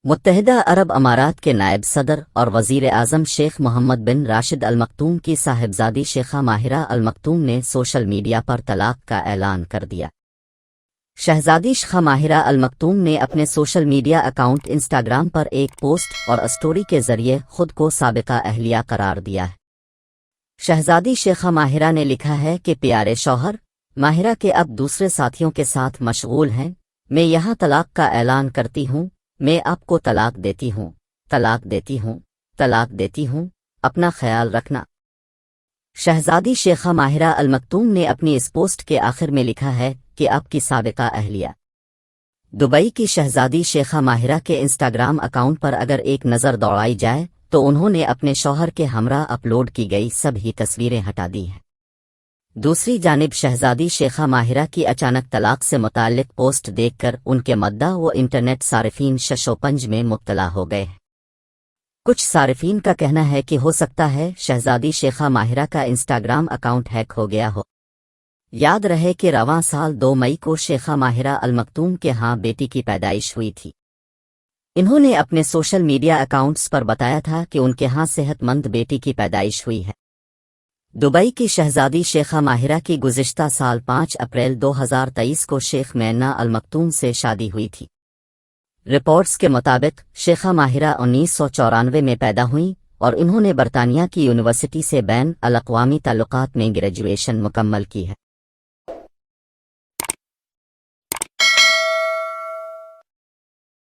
متحدہ عرب امارات کے نائب صدر اور وزیر اعظم شیخ محمد بن راشد المکتوم کی صاحبزادی شیخہ ماہرہ المکتوم نے سوشل میڈیا پر طلاق کا اعلان کر دیا۔ شہزادی شیخہ ماہرہ المکتوم نے اپنے سوشل میڈیا اکاؤنٹ انسٹاگرام پر ایک پوسٹ اور اسٹوری کے ذریعے خود کو سابقہ اہلیہ قرار دیا ہے۔ شہزادی شیخہ ماہرہ نے لکھا ہے کہ پیارے شوہر ماہرہ کے اب دوسرے ساتھیوں کے ساتھ مشغول ہیں، میں یہاں طلاق کا اعلان کرتی ہوں، میں آپ کو طلاق دیتی ہوں، طلاق دیتی ہوں، طلاق دیتی ہوں، اپنا خیال رکھنا۔ شہزادی شیخہ ماہرہ المکتوم نے اپنی اس پوسٹ کے آخر میں لکھا ہے کہ آپ کی سابقہ اہلیہ دبئی کی شہزادی شیخہ ماہرہ کے انسٹاگرام اکاؤنٹ پر اگر ایک نظر دوڑائی جائے تو انہوں نے اپنے شوہر کے ہمراہ اپلوڈ کی گئی سبھی تصویریں ہٹا دی ہیں۔ دوسری جانب شہزادی شیخہ ماہرہ کی اچانک طلاق سے متعلق پوسٹ دیکھ کر ان کے مداح و انٹرنیٹ صارفین شش و پنج میں مبتلا ہو گئے ہیں۔ کچھ صارفین کا کہنا ہے کہ ہو سکتا ہے شہزادی شیخہ ماہرہ کا انسٹاگرام اکاؤنٹ ہیک ہو گیا ہو۔ یاد رہے کہ رواں سال 2 مئی کو شیخہ ماہرہ المکتوم کے ہاں بیٹی کی پیدائش ہوئی تھی۔ انہوں نے اپنے سوشل میڈیا اکاؤنٹس پر بتایا تھا کہ ان کے ہاں صحت مند بیٹی کی پیدائش ہوئی ہے۔ دبئی کی شہزادی شیخہ ماہرہ کی گزشتہ سال 5 اپریل 2023 کو شیخ مینا المکتوم سے شادی ہوئی تھی۔ رپورٹس کے مطابق شیخہ ماہرہ 1994 میں پیدا ہوئیں اور انہوں نے برطانیہ کی یونیورسٹی سے بین الاقوامی تعلقات میں گریجویشن مکمل کی ہے۔